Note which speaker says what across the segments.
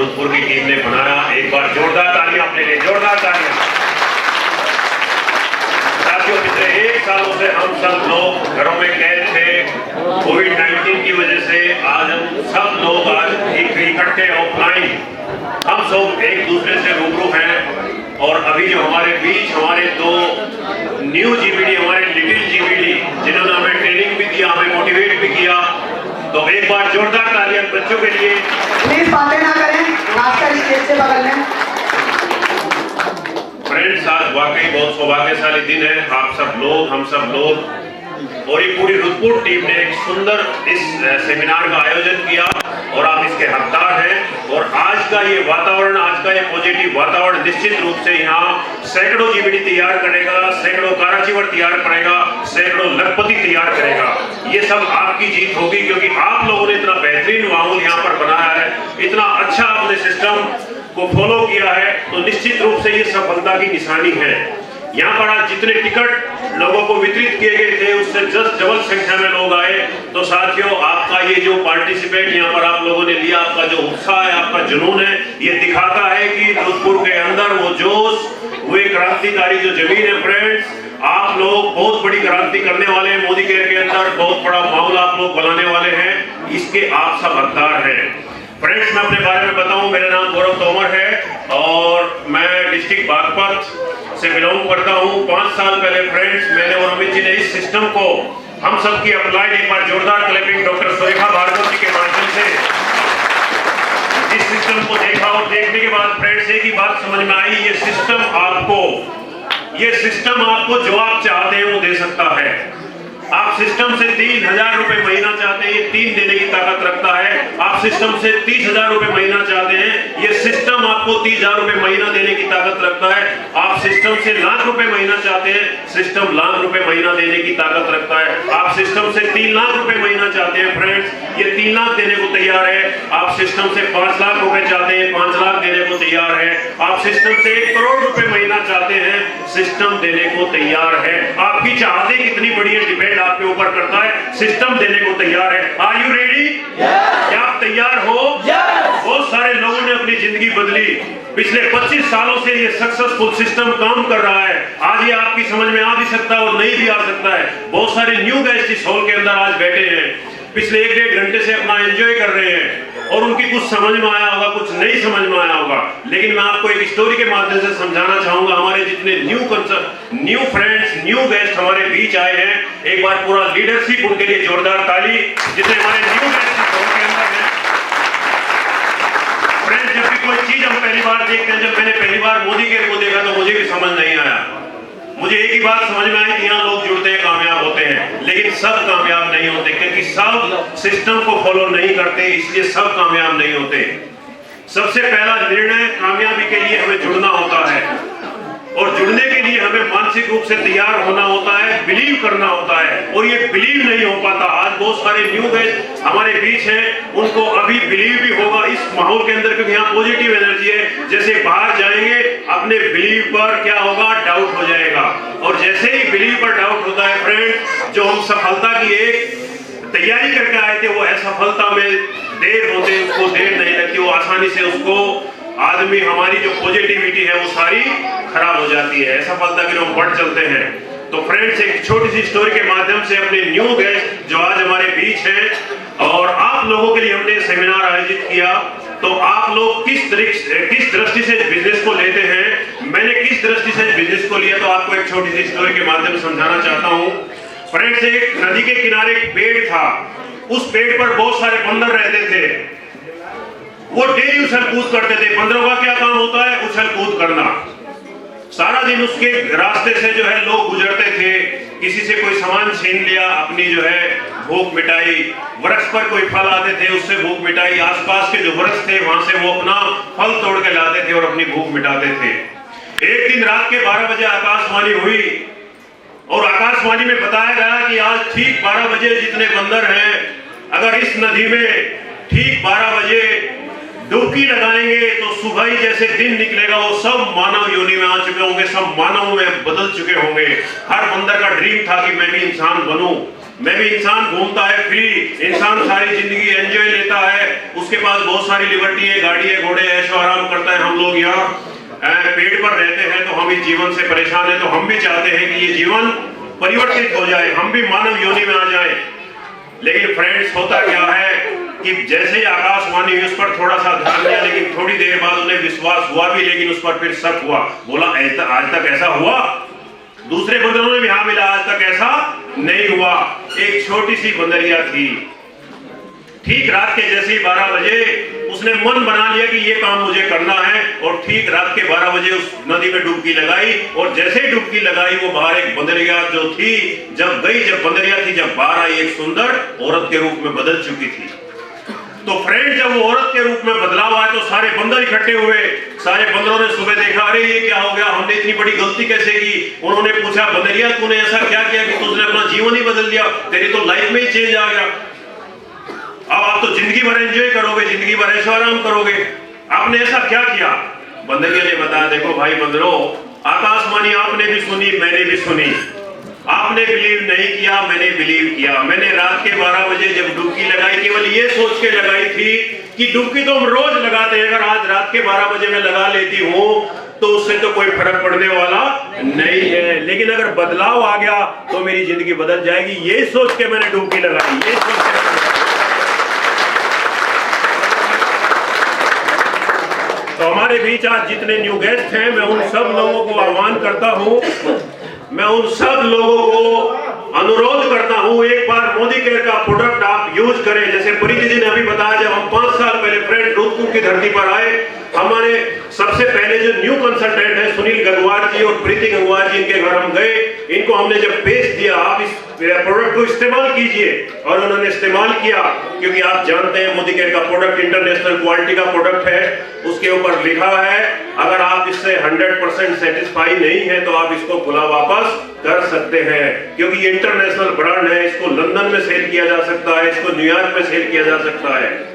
Speaker 1: रुद्रपुर की टीम ने बनाया। एक बार जोरदार तालियां अपने लिए, जोरदार तालियां। साथियों, पिछले 1 सालों से हम सब लोग घरों में कैद थे कोविड-19 की वजह से। आज हम सब लोग आज इकट्ठे ऑफलाइन हम सब एक दूसरे से रूबरू हैं। और अभी जो हमारे बीच हमारे 2 न्यू जीबीडी, हमारे लिटिल जीबीडी, जिन्होंने हमें ट्रेनिंग भी दिया, हमें मोटिवेट भी किया, तो एक बार जोरदार तालियां बच्चों के लिए।
Speaker 2: प्लीज बातें ना करें, खासकर स्टेज से बगल में।
Speaker 1: फ्रेंड्स, आज वाकई बहुत सौभाग्यशाली दिन है। आप सब लोग, हम सब लोग और ये पूरी रुद्रपुर टीम ने एक सुंदर इस सेमिनार का आयोजन किया और आप इसके हकदार हैं। और आज का ये वातावरण, आज का ये पॉजिटिव वातावरण निश्चित रूप से यहाँ सैकड़ों जीबीडी तैयार करेगा, सैकड़ों काराचीवर तैयार करेगा, सैकड़ों लखपति तैयार करेगा। ये सब आपकी जीत होगी, क्योंकि आप लोगों ने इतना बेहतरीन माहौल यहाँ पर बनाया है, इतना अच्छा आपने सिस्टम को फॉलो किया है, तो निश्चित रूप से ये सफलता की निशानी है। यहाँ पर आज जितने टिकट लोगों को वितरित किए गए थे, उससे डबल संख्या में लोग आए। तो साथियों, आपका ये जो पार्टिसिपेट यहाँ पर आप लोगों ने लिया, आपका जो उत्साह है, आपका जुनून है, ये दिखाता है कि रुद्रपुर के अंदर वो जोश, वो एक क्रांतिकारी जो जमीन है। फ्रेंड्स, आप लोग बहुत बड़ी क्रांति करने वाले हैं। मोदी केयर के अंदर बहुत बड़ा माहौल आप लोग बनाने वाले हैं, इसके आप सब हकदार हैं। फ्रेंड्स, मैं अपने बारे में बताऊं, मेरा नाम गौरव तोमर है और मैं डिस्ट्रिक्ट बागपत से बिलोंग करता हूं। 5 साल पहले फ्रेंड्स, मैंने और अमित जी ने इस सिस्टम को हम सब की अपलाइड, एक बार जोरदार क्लैपिंग डॉक्टर सुरेखा भार्गव जी के माध्यम से इस सिस्टम को देखा। और देखने के बाद फ्रेंड्स एक ही बात समझ में आई, ये सिस्टम आपको जो आप चाहते हैं वो दे सकता है। आप सिस्टम से 3000 रुपए महीना चाहते हैं, ये 3 देने की ताकत रखता है। आप सिस्टम से 30,000 रुपए महीना चाहते हैं, ये सिस्टम आपको 30,000 रुपए महीना देने की ताकत रखता है। आप सिस्टम से लाख रुपए महीना चाहते हैं, सिस्टम लाख रुपए महीना देने की ताकत रखता है। आप सिस्टम से 3 लाख रुपए महीना चाहते हैं फ्रेंड्स, ये 3 लाख देने को तैयार है। आप सिस्टम से 5 लाख रुपए चाहते हैं, 5 लाख देने को तैयार है। आप सिस्टम से 1 करोड़ रुपए महीना चाहते हैं, सिस्टम देने को तैयार है। आपकी चाहते कितनी बड़ी है डिपेंड आपके ऊपर करता है, सिस्टम देने को तैयार है। Are you ready? क्या आप तैयार हो? बहुत सारे लोगों ने अपनी जिंदगी बदली। पिछले 25 सालों से ये सक्सेसफुल सिस्टम काम कर रहा है। आज ये आपकी समझ में आ भी सकता है और नहीं भी आ सकता है। बहुत सारे न्यू गेस्ट इस हॉल के अंदर आज बैठे हैं, पिछले 1-1.5 घंटे से अपना एंजॉय कर रहे हैं और उनकी कुछ समझ में आया होगा, कुछ नहीं समझ में आया होगा। लेकिन मैं आपको एक स्टोरी के माध्यम से समझाना चाहूंगा। हमारे जितने न्यू फ्रेंड्स, न्यू गेस्ट हमारे बीच आए हैं, एक बार पूरा लीडरशिप उनके लिए जोरदार ताली, जितने हमारे न्यू गेस्ट के अंदर हैं। फ्रेंड्स, जब भी कोई चीज हम पहली बार देखते हैं, जब मैंने पहली बार मोदी केयर को देखा तो मुझे भी समझ नहीं आया। मुझे एक ही बात समझ में आई कि यहाँ लोग जुड़ते हैं, कामयाब होते हैं, लेकिन सब कामयाब नहीं होते, क्योंकि सब सिस्टम को फॉलो नहीं करते, इसलिए सब कामयाब नहीं होते। सबसे पहला निर्णय कामयाबी के लिए हमें जुड़ना होता है और जुड़ने के लिए हमें मानसिक रूप से तैयार होना होता है, बिलीव करना होता है, और ये बिलीव नहीं हो पाता। आज बहुत सारे न्यू गेस्ट हमारे बीच हैं, उनको अभी बिलीव भी होगा इस माहौल के अंदर, क्योंकि यहाँ पॉजिटिव एनर्जी है। जैसे बाहर जाएंगे अपने बिलीव पर क्या होगा, डाउट हो जाएगा, और जैसे ही बिलीव पर डाउट होता है फ्रेंड्स, जो हम सफलता की एक तैयारी करके आए थे वो असफलता में देर होते उसको देर नहीं लगती, वो आसानी से उसको आदमी, हमारी जो पॉजिटिविटी है वो सारी खराब हो जाती है, असफलता की हम बढ़ चलते हैं। तो फ्रेंड्स, एक छोटी सी स्टोरी के माध्यम से अपने न्यू गेस्ट जो आज हमारे बीच हैं और आप लोगों के लिए हमने सेमिनार आयोजित किया, तो आप लोग किस दृष्टि से बिजनेस को लेते हैं, मैंने किस दृष्टि से बिजनेस को लिया, तो आपको एक छोटी सी स्टोरी के माध्यम से समझाना चाहता हूँ। फ्रेंड्स, एक नदी के किनारे एक पेड़ था, उस पेड़ पर बहुत सारे बंदर रहते थे। वो डेली उछल कूद करते थे। बंदरों का क्या काम होता है? उछल कूद करना। सारा दिन उसके रास्ते से जो है लोग गुजरते थे, किसी से कोई सामान छीन लिया, अपनी जो है भूख मिटाई, वृक्ष पर कोई फल आते थे उससे भूख मिटाई, आसपास के जो वृक्ष थे वहां से वो अपना फल तोड़ के लाते थे और अपनी भूख मिटाते थे। एक दिन रात के 12 बजे आकाशवाणी हुई और आकाशवाणी में बताया गया कि आज ठीक 12 बजे जितने बंदर हैं, अगर इस नदी में ठीक 12 बजे डुबकी लगाएंगे तो सुबह ही जैसे दिन निकलेगा वो सब मानव योनि में आ चुके होंगे, सब मानव में बदल चुके होंगे। हर बंदर का ड्रीम था कि मैं भी इंसान बनूं, मैं भी इंसान घूमता है फ्री, इंसान सारी जिंदगी एंजॉय लेता है, उसके पास बहुत सारी लिबर्टी है, गाड़ी है, घोड़े है, ऐशो आराम करता है। हम लोग यहाँ पेड़ पर रहते हैं तो हम इस जीवन से परेशान हैं, तो हम भी चाहते हैं कि ये जीवन परिवर्तित हो जाए, हम भी मानव योनि में आ जाए। लेकिन फ्रेंड्स, होता क्या है कि जैसे ही आकाशवाणी उस पर थोड़ा सा ध्यान दिया, लेकिन थोड़ी देर बाद उन्हें विश्वास हुआ भी, लेकिन उस पर फिर शक हुआ। बोला आज तक ऐसा हुआ? दूसरे बंदरों ने भी हाँ मिला, आज तक ऐसा नहीं हुआ। एक छोटी सी बंदरिया थी, ठीक रात के जैसे ही 12 बजे उसने मन बना लिया कि ये काम मुझे करना है, और ठीक रात के 12 बजे उस नदी में डुबकी लगाई। और जैसे ही डुबकी लगाई, वो बाहर एक बंदरिया जो थी, जब बंदरिया थी, जब बाहर आई, एक सुंदर औरत के रूप में बदल चुकी थी। तो फ्रेंड, जब वो औरत के रूप में बदलाव आया तो सारे बंदर इकट्ठे हुए। सारे बंदरों ने सुबह देखा, अरे ये क्या हो गया, हमने इतनी बड़ी गलती कैसे की। उन्होंने पूछा, बंदरिया तूने ऐसा क्या किया कि तुझने अपना जीवन ही बदल दिया, तेरी तो लाइफ में ही चेंज आ गया, अब आप तो जिंदगी भर एंजॉय करोगे, जिंदगी भर ऐशो आराम करोगे, आपने ऐसा क्या किया? बंदरिया ने बताया, देखो भाई बंदरों, आकाशवाणी आपने भी सुनी, मैंने भी सुनी, आपने बिलीव नहीं किया, मैंने बिलीव किया। मैंने रात के 12 बजे जब डुबकी लगाई, केवल ये सोच के लगाई थी कि डुबकी तो हम रोज लगाते हैं, अगर आज रात के 12 बजे मैं लगा लेती हूँ तो उससे तो कोई फर्क पड़ने वाला नहीं है, लेकिन अगर बदलाव आ गया तो मेरी जिंदगी बदल जाएगी। ये सोच के मैंने डुबकी लगाई, ये सोच के। तो हमारे बीच आज जितने न्यू गेस्ट हैं, मैं उन सब लोगों को आह्वान करता हूं, मैं उन सब लोगों को अनुरोध करता हूं, एक बार मोदी केयर का प्रोडक्ट आप यूज करें। जैसे प्रीति जी ने अभी बताया, जब हम 5 साल पहले फ्रेंड रुद्रपुर की धरती पर आए, हमारे सबसे पहले जो न्यू कंसल्टेंट है सुनील गंगवार जी और प्रीति गंगवार जी, इनके घर हम गए। इनको हमने जब पेश दिया, आप इस प्रोडक्ट को इस्तेमाल कीजिए, और उन्होंने इस्तेमाल किया, क्योंकि आप जानते हैं मोदी केयर का प्रोडक्ट इंटरनेशनल क्वालिटी का प्रोडक्ट है। उसके ऊपर लिखा है, अगर आप इससे 100% सेटिस्फाई नहीं है तो आप इसको खुला वापस कर सकते हैं, क्योंकि ये इंटरनेशनल ब्रांड है। इसको लंदन में सेल किया जा सकता है, इसको न्यूयॉर्क में सेल किया जा सकता है।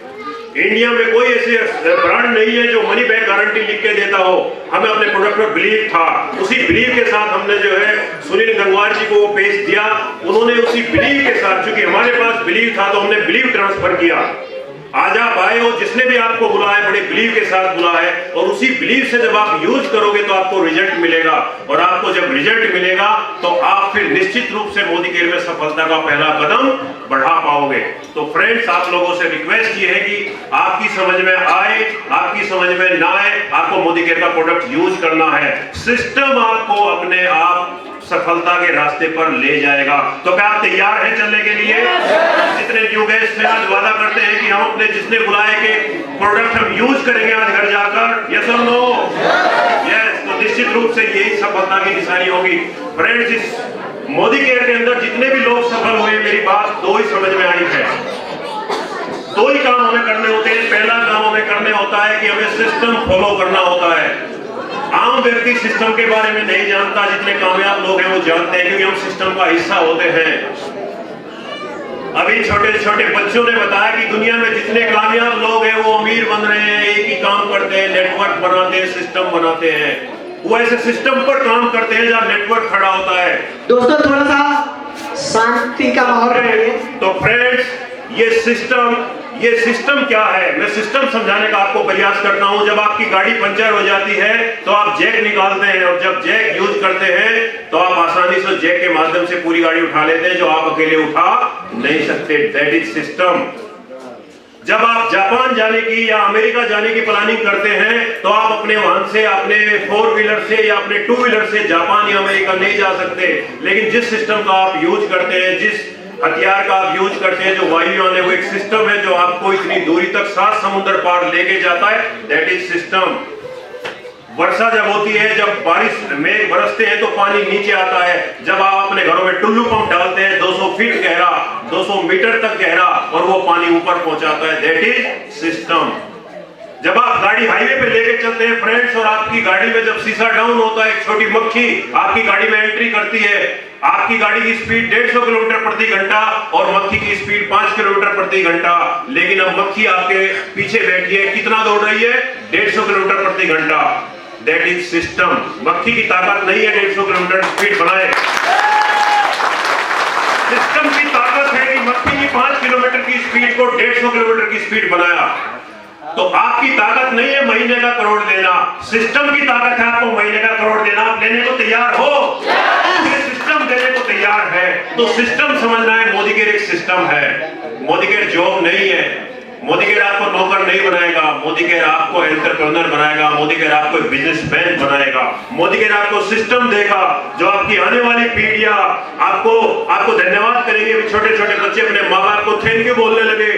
Speaker 1: इंडिया में कोई ऐसे ब्रांड नहीं है जो मनी बैक गारंटी लिख के देता हो। हमें अपने प्रोडक्ट पर बिलीव था, उसी बिलीव के साथ हमने जो है सुनील गंगवार जी को वो पेश दिया। उन्होंने उसी बिलीव के साथ, चूंकि हमारे पास बिलीव था तो हमने बिलीव ट्रांसफर किया। आज आप आए हो, जिसने भी आपको बुलाया बड़े बिलीव के साथ बुलाया है, और उसी बिलीव से जब आप यूज करोगे तो आपको रिजल्ट मिलेगा, और आपको जब रिजल्ट मिलेगा तो आप फिर निश्चित रूप से मोदी केयर में सफलता का पहला कदम बढ़ा पाओगे। तो फ्रेंड्स, आप लोगों से रिक्वेस्ट ये है कि आपकी समझ में आए, आपकी समझ में ना आए, आपको मोदी केयर का प्रोडक्ट यूज करना है। सिस्टम आपको अपने आप सफलता के रास्ते पर ले जाएगा। तो क्या आप तैयार हैं चलने के लिए? जितने न्यू गेस्ट हैं, आज वादा करते हैं कि हम अपने जिसने बुलाए के प्रोडक्ट हम यूज करेंगे आज घर जाकर। यस और नो? यस। तो निश्चित रूप से यही सफलता की निशानी होगी। फ्रेंड्स, इस मोदी केयर के अंदर जितने भी लोग सफल हुए, मेरी बात दो ही समझ में आई है। दो ही काम हमें करने होते हैं। पहला काम हमें करने होता है कि हमें सिस्टम फॉलो करना होता है। आम व्यक्ति सिस्टम के बारे में नहीं जानता, जितने कामयाब लोग हैं वो जानते हैं, क्योंकि हम सिस्टम का हिस्सा होते हैं। अभी छोटे छोटे बच्चों ने बताया कि दुनिया में जितने कामयाब लोग हैं वो अमीर बन रहे हैं, एक ही काम करते हैं, नेटवर्क बनाते हैं, सिस्टम बनाते हैं। वो ऐसे सिस्टम पर काम करते हैं जहाँ नेटवर्क खड़ा होता है।
Speaker 2: दोस्तों, थोड़ा सा शांति का माहौल बनाइए।
Speaker 1: तो फ्रेंड्स, ये सिस्टम क्या है, मैं सिस्टम समझाने का आपको प्रयास करता हूं। जब आपकी गाड़ी पंचर हो जाती है तो आप जैक निकालते हैं, और जब जैक यूज करते हैं तो आप आसानी से जैक के माध्यम से पूरी गाड़ी उठा लेते हैं, जो आप अकेले उठा नहीं सकते। That is system. जब आप जापान जाने की या अमेरिका जाने की प्लानिंग करते हैं तो आप अपने वाहन से, अपने 4 व्हीलर से या अपने 2 व्हीलर से जापान या अमेरिका नहीं जा सकते। लेकिन जिस सिस्टम का आप यूज करते हैं, जिस हथियार का आप यूज करते हैं, जो वायुयान है, वो एक सिस्टम है जो आपको इतनी दूरी तक 7 समुद्र पार लेके जाता है। That is system. वर्षा जब होती है, जब बारिश मेघ बरसते हैं तो पानी नीचे आता है। जब आप अपने घरों में टुल्लू पंप डालते हैं 200 फीट गहरा, 200 मीटर तक गहरा, और वो पानी ऊपर पहुंचाता है। That is system. जब आप गाड़ी हाईवे पे लेके चलते हैं फ्रेंड्स, और आपकी गाड़ी में जब शीशा डाउन होता है, एक छोटी मक्खी आपकी गाड़ी में एंट्री करती है। आपकी गाड़ी की स्पीड 150 किलोमीटर प्रति घंटा और मक्खी की स्पीड 5 किलोमीटर प्रति घंटा। लेकिन अब मक्खी आपके पीछे बैठी है, कितना दौड़ रही है? 150 किलोमीटर प्रति घंटा। That is system. मक्खी की ताकत नहीं है 150 किलोमीटर स्पीड बनाए। सिस्टम की ताकत 5 किलोमीटर की स्पीड को 150 किलोमीटर की स्पीड बनाया। तो आपकी ताकत नहीं है महीने का करोड़ देना, सिस्टम की ताकत है आपको महीने का करोड़ देना। आप लेने को तैयार हो? सिस्टम देने को तैयार है तो सिस्टम समझना है। मोदी केयर एक सिस्टम है, मोदी केयर जॉब नहीं है। मोदी केयर आपको नौकर नहीं बनाएगा, मोदी केयर आपको एंटरप्रेन्योर बनाएगा, मोदी केयर आपको बिजनेसमैन बनाएगा। मोदी केयर आपको सिस्टम देगा जो आपकी आने वाली पीढ़ियां आपको धन्यवाद करेंगे। छोटे छोटे बच्चे अपने माँ बाप को थैंक यू बोलने लगे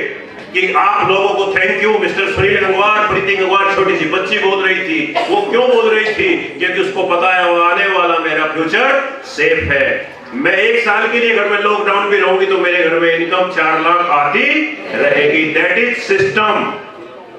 Speaker 1: कि आप लोगों को thank you. Mister Sunil Gangwar, Preeti Gangwar छोटी सी बच्ची बोल रही थी। वो क्यों बोल रही थी? क्योंकि उसको पता है वो आने वाला मेरा फ्यूचर सेफ है। मैं 1 साल के लिए घर में लॉकडाउन भी रहूंगी तो मेरे घर में इनकम 4 लाख आती रहेगी। That is system.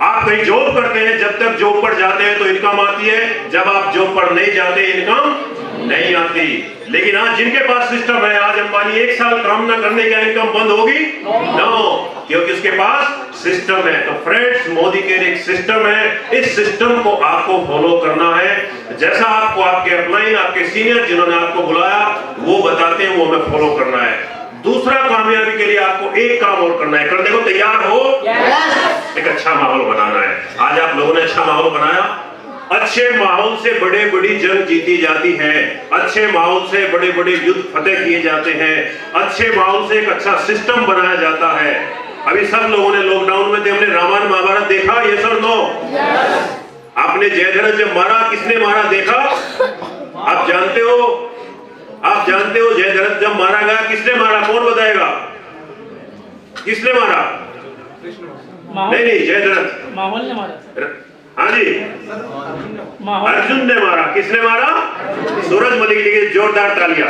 Speaker 1: आप कहीं जॉब करते हैं, जब तक जॉब पर जाते हैं तो इनकम आती है, जब आप जॉब पर नहीं जाते इनकम नहीं आती। लेकिन आज जिनके पास सिस्टम है, आज अंबानी 1 साल काम ना करने का इनकम बंद होगी? नो, क्योंकि उसके पास सिस्टम है। तो फ्रेंड्स, मोदी केयर एक सिस्टम है। इस सिस्टम को आपको फॉलो करना है। जैसा आपको आपके अपलाइन, आपके सीनियर जिन्होंने आपको बुलाया वो बताते हैं, वो हमें फॉलो करना है। दूसरा, कामयाबी के लिए आपको एक काम और करना है। करने को तैयार हो? एक अच्छा माहौल बनाना है। आज आप लोगों ने अच्छा माहौल बनाया। अच्छे माहौल से बड़े बड़ी जंग जीती जाती है, अच्छे माहौल से बड़े बड़े युद्ध फतेह किए जाते हैं, अच्छे माहौल से एक अच्छा सिस्टम बनाया जाता है। अभी सब लोगों ने लॉकडाउन में हमने रामायण महाभारत देखा, ये सर नो? आपने जयद्रथ जब मारा, किसने मारा देखा? आप जानते हो? आप जानते हो जयद्रथ जब मारा गया किसने मारा? कौन बताएगा? किसने मारा? नहीं, जयद्रथ
Speaker 3: माहौल ने मारा।
Speaker 1: हाँ जी, अर्जुन ने मारा। किसने मारा? सूरज मलिक के जोरदार तालियां।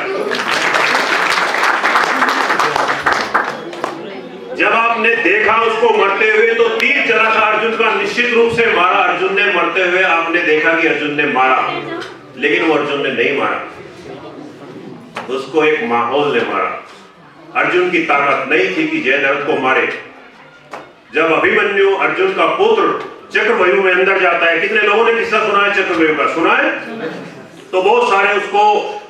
Speaker 1: जब आपने देखा उसको मरते हुए तो तीर चला था अर्जुन का, निश्चित रूप से मारा अर्जुन ने। मरते हुए आपने देखा कि अर्जुन ने मारा, लेकिन वो अर्जुन ने नहीं मारा, उसको एक माहौल ने मारा। अर्जुन की ताकत नहीं थी कि जयद्रथ को मारे। जब अभिमन्यु अर्जुन का पुत्र चक्रव्यूह में अंदर जाता है, कितने लोगों ने किस्सा सुना है चक्रव्यूह का? सुना है? तो बहुत सारे उसको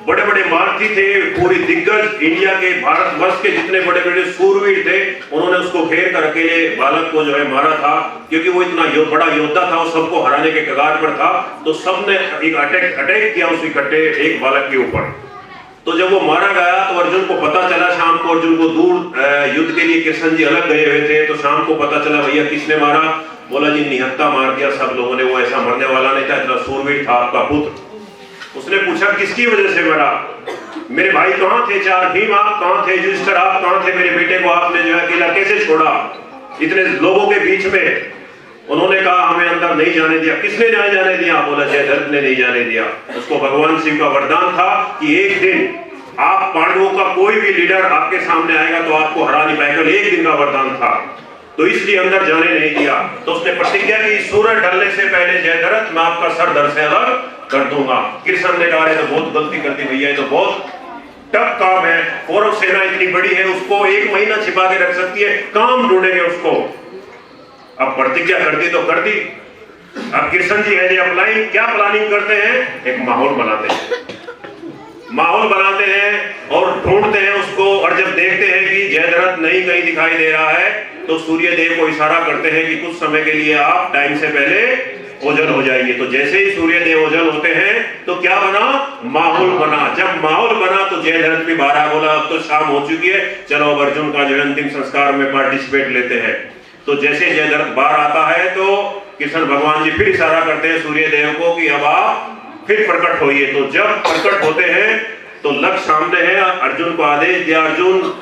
Speaker 1: बड़े बड़े मारती थे। पूरी दिग्गज इंडिया के, भारतवर्ष के जितने बड़े बड़े सूरवीर थे, उन्होंने उसको घेर कर अकेले बालक को जो है मारा था। क्योंकि वो इतना बड़ा योद्धा था, वो सबको हराने के कगार पर था। तो सबने एक अटैक किया उस इकट्ठे एक बालक के ऊपर। तो जब वो मारा गया तो अर्जुन को पता चला, शाम को अर्जुन को दूर युद्ध के लिए कृष्ण जी अलग गए हुए थे, तो शाम को पता चला भैया किसने मारा? बोला जी निहत्था मार दिया सब लोगों ने, वो ऐसा मरने वाला नहीं था, इतना सूरवीर था आपका पुत्र। उसने पूछा किसकी वजह से मरा? मेरे भाई कहाँ थे? 4 भीम आप कहाँ थे? युधिष्ठिर आप कहाँ थे? मेरे बेटे को आपने जो है अकेला कैसे छोड़ा इतने लोगों के बीच में? उन्होंने कहा हमें अंदर नहीं जाने दिया। किसने नहीं जाने दिया? बोला जयद्रथ ने नहीं जाने दिया। उसको भगवान शिव का वरदान था कि एक दिन आप पांडवों का कोई भी लीडर आपके सामने आएगा तो आपको हरा नहीं पाएगा। एक दिन का वरदान था, तो इसलिए अंदर जाने नहीं दिया। तो उसने प्रतिज्ञा की सूरज ढलने से पहले जयद्रथ मैं आपका सर धड़ से अलग कर दूंगा। कृष्ण ने कहा तो बहुत गलती कर दी भैया, ये तो बहुत टफ काम है। कौरव सेना इतनी बड़ी है, उसको 1 महीना छिपा के रख सकती है, काम ढूंढेंगे उसको। अब प्रतिज्ञा कर दी तो कर दी। अब कृष्ण जी है अपलाइन क्या प्लानिंग करते हैं? एक माहौल बनाते हैं, माहौल बनाते हैं और ढूंढते हैं उसको। और जब देखते हैं कि जयद्रथ नहीं कहीं दिखाई दे रहा है तो सूर्य देव को इशारा करते हैं कि कुछ समय के लिए आप टाइम से पहले ओझल हो जाएंगे। तो जैसे ही सूर्य देव ओझल होते हैं तो क्या बना? माहौल बना। जब माहौल बना तो जयद्रथ भी बाहर बोला अब तो शाम हो चुकी है, चलो अब अर्जुन का जो अंतिम संस्कार में पार्टिसिपेट लेते हैं। तो जैसे जयद्रथ बाहर आता है तो कृष्ण भगवान जी फिर इशारा करते हैं सूर्य देव को कि अब आप फिर प्रकट होइए। तो जब प्रकट होते हैं तो लक्ष्य सामने है। अर्जुन को आदेश दिया, अर्जुन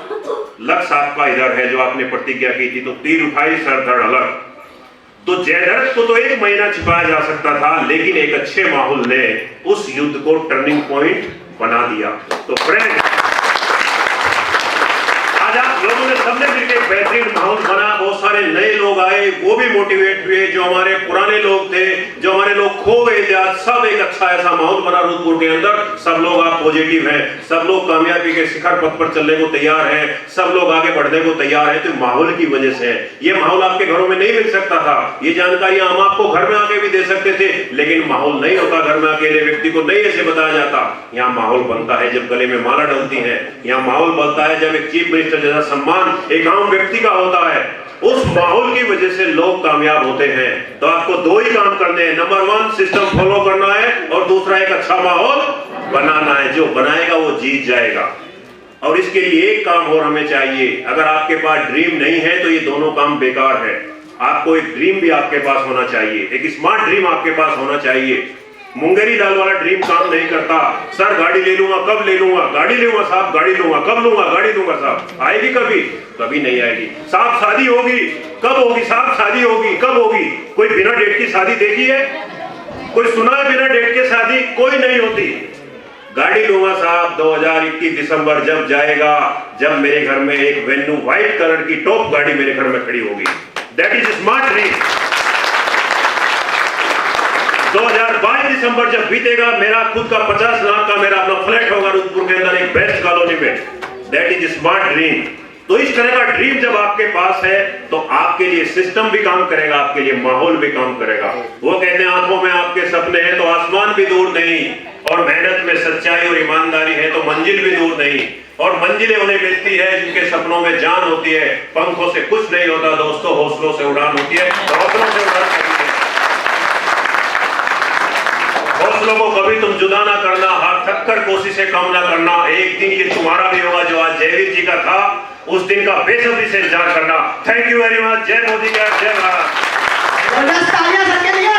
Speaker 1: लक्ष्य आपका इधर है जो आपने प्रतिज्ञा की थी। तो तीर उठाई, सर धड़ अलग। तो जयद्रथ को तो 1 महीना छिपाया जा सकता था, लेकिन एक अच्छे माहौल ने उस युद्ध को टर्निंग पॉइंट बना दिया। तो फ्रेंड, आज आप लोगों ने सबने मिलकर बेहतरीन माहौल बना। बहुत सारे नए लोग आए, वो भी मोटिवेट हुए। जो हमारे पुराने लोग थे, जो हमारे लोग लोग खो गए थे, आज सब एक अच्छा ऐसा माहौल बना रुद्रपुर के अंदर। सब लोग आप पॉजिटिव हैं, सब लोग कामयाबी के शिखर पथ पर चलने को तैयार हैं, सब लोग आगे बढ़ने को तैयार हैं। तो माहौल की वजह से है। ये माहौल आपके घरों में नहीं मिल सकता था, ये जानकारियां हम आपको घर में आके भी दे सकते थे, लेकिन माहौल नहीं होता घर में, अकेले व्यक्ति को नहीं ऐसे बताया जाता। यहाँ माहौल बनता है जब गले में माला डलती है, यहाँ माहौल बनता है जब एक चीफ मिनिस्टर जैसा सम्मान एक आम व्यक्ति का होता है। उस माहौल की वजह से लोग कामयाब होते हैं। तो आपको दो ही काम करने हैं, नंबर 1 सिस्टम फॉलो करना है और दूसरा एक अच्छा माहौल बनाना है। जो बनाएगा वो जीत जाएगा। और इसके लिए एक काम और हमें चाहिए। अगर आपके पास ड्रीम नहीं है तो ये दोनों काम बेकार है। आपको एक ड्रीम भी आपके पास होना चाहिए, एक स्मार्ट ड्रीम आपके पास होना चाहिए। मुंगेरी दाल वाला ड्रीम काम नहीं करता। सर गाड़ी ले लूंगा, कब ले लूंगा? गाड़ी लूंगा साहब, गाड़ी लूंगा, कब लूंगा? गाड़ी लूंगा साहब। आएगी कभी? कभी नहीं आएगी। साहब शादी होगी, कब होगी? साहब शादी होगी, कब होगी? कोई बिना डेट की शादी देखी है? कोई सुना है बिना डेट के शादी? कोई नहीं होती। गाड़ी लूंगा साहब 2021 दिसंबर जब जाएगा, जब मेरे घर में एक वेन्यू व्हाइट कलर की टॉप गाड़ी मेरे घर में खड़ी होगी। That is smart dream. 2022 दिसंबर जब बीतेगा, मेरा खुद का 50 लाख का मेरा अपना फ्लैट होगा रुद्रपुर के अंदर एक बेस्ट कॉलोनी में। That is smart dream. तो इस तरह का ड्रीम जब आपके पास है तो आपके लिए सिस्टम भी काम करेगा, आपके लिए माहौल भी काम करेगा। वो कहते हैं आंखों में आपके सपने हैं तो आसमान भी दूर नहीं, और मेहनत में सच्चाई और ईमानदारी है तो मंजिल भी दूर नहीं। और मंजिलें उन्हें मिलती है जिनके सपनों में जान होती है। पंखों से कुछ नहीं होता दोस्तों, हौसलों से उड़ान होती है। हौसलों से उड़ान होती है। हौसलों को कभी तुम जुदा ना करना, हाथ थक कर कोशिशें कम ना करना। एक दिन ये तुम्हारा भी होगा जो आज जयवीर जी का था, उस दिन का बेसब्री से इंतजार करना। Thank you very much. जय मोदी का, जय भारत।
Speaker 2: तालियां सबके लिए।